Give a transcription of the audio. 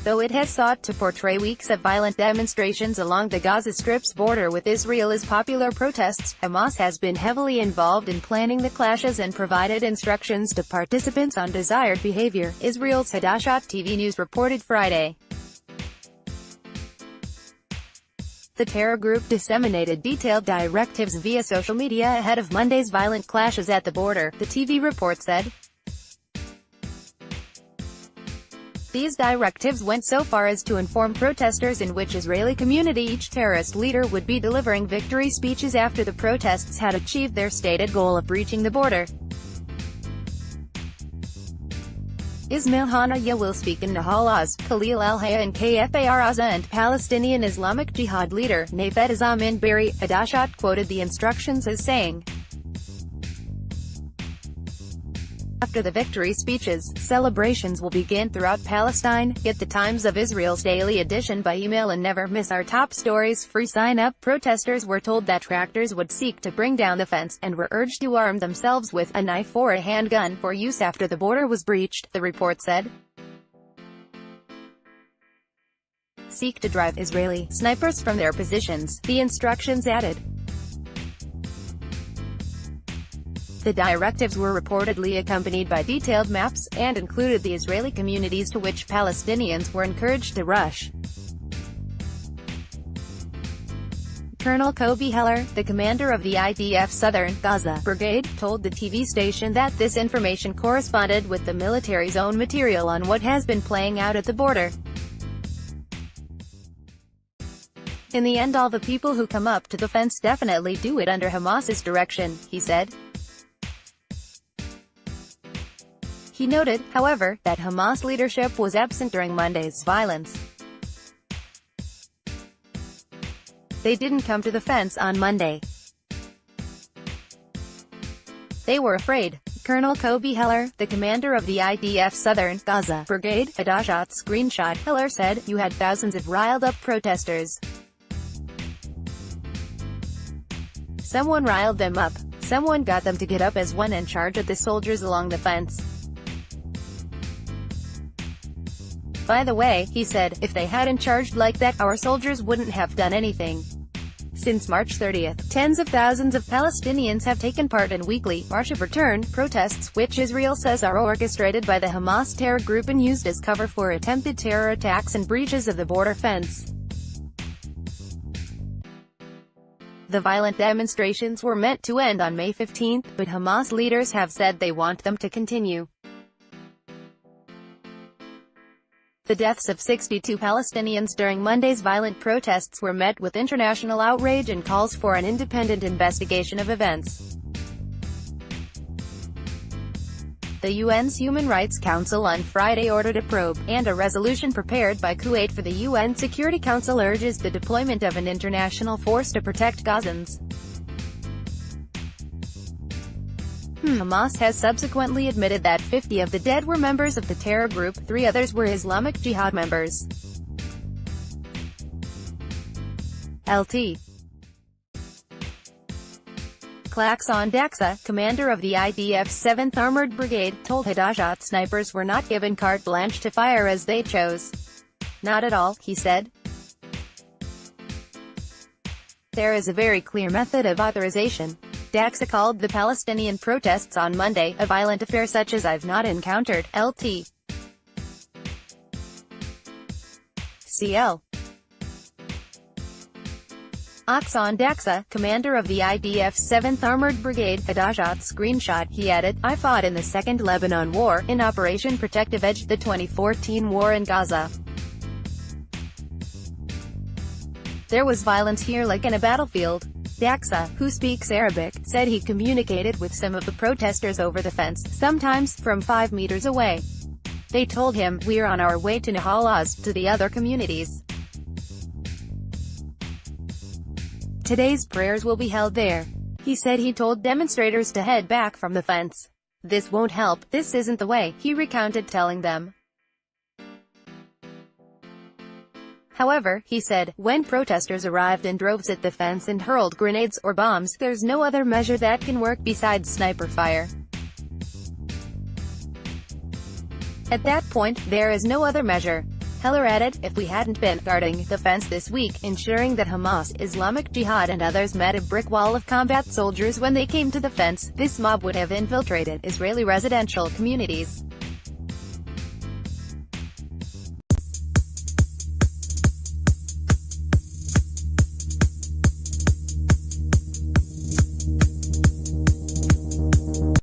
Though it has sought to portray weeks of violent demonstrations along the Gaza Strip's border with Israel as popular protests, Hamas has been heavily involved in planning the clashes and provided instructions to participants on desired behavior, Israel's Hadashat TV News reported Friday. The terror group disseminated detailed directives via social media ahead of Monday's violent clashes at the border, the TV report said. These directives went so far as to inform protesters in which Israeli community each terrorist leader would be delivering victory speeches after the protests had achieved their stated goal of breaching the border. Ismail Haniyeh will speak in Nahal Oz, Khalil al-Hayya and Kfar Aza, and Palestinian Islamic Jihad leader, Nafed Azamin Bari. Hadashat quoted the instructions as saying, after the victory speeches, celebrations will begin throughout Palestine. Get the Times of Israel's daily edition by email and never miss our top stories. Free sign-up. Protesters were told that tractors would seek to bring down the fence, and were urged to arm themselves with a knife or a handgun for use after the border was breached, the report said. Seek to drive Israeli snipers from their positions, the instructions added. The directives were reportedly accompanied by detailed maps, and included the Israeli communities to which Palestinians were encouraged to rush. Colonel Kobi Heller, the commander of the IDF Southern Gaza Brigade, told the TV station that this information corresponded with the military's own material on what has been playing out at the border. In the end, all the people who come up to the fence definitely do it under Hamas's direction, he said. He noted, however, that Hamas leadership was absent during Monday's violence. They didn't come to the fence on Monday. They were afraid. Colonel Kobi Heller, the commander of the IDF Southern Gaza Brigade, Hadashat screenshot. Heller said, "You had thousands of riled-up protesters. Someone riled them up. Someone got them to get up as one and charge at the soldiers along the fence. By the way," he said, "if they hadn't charged like that, our soldiers wouldn't have done anything." Since March 30th, tens of thousands of Palestinians have taken part in weekly March of Return protests, which Israel says are orchestrated by the Hamas terror group and used as cover for attempted terror attacks and breaches of the border fence. The violent demonstrations were meant to end on May 15, but Hamas leaders have said they want them to continue. The deaths of 62 Palestinians during Monday's violent protests were met with international outrage and calls for an independent investigation of events. The UN's Human Rights Council on Friday ordered a probe, and a resolution prepared by Kuwait for the UN Security Council urges the deployment of an international force to protect Gazans. Hamas has subsequently admitted that 50 of the dead were members of the terror group, 3 others were Islamic Jihad members. LT. Klaxon Daxa, commander of the IDF's 7th Armored Brigade, told Hadashat snipers were not given carte blanche to fire as they chose. "Not at all," he said. "There is a very clear method of authorization." Daxa called the Palestinian protests on Monday a violent affair such as I've not encountered. LT. CL. Akson Daxa, commander of the IDF's 7th Armored Brigade, Hadashat screenshot. He added, "I fought in the Second Lebanon War, in Operation Protective Edge, the 2014 war in Gaza. There was violence here like in a battlefield." Daxa, who speaks Arabic, said he communicated with some of the protesters over the fence, sometimes from 5 meters away. They told him, "We're on our way to Nahal Oz, to the other communities. Today's prayers will be held there." He said he told demonstrators to head back from the fence. "This won't help, this isn't the way," he recounted telling them. However, he said, when protesters arrived in droves at the fence and hurled grenades or bombs, there's no other measure that can work besides sniper fire. At that point, there is no other measure. Heller added, if we hadn't been guarding the fence this week, ensuring that Hamas, Islamic Jihad and others met a brick wall of combat soldiers when they came to the fence, this mob would have infiltrated Israeli residential communities.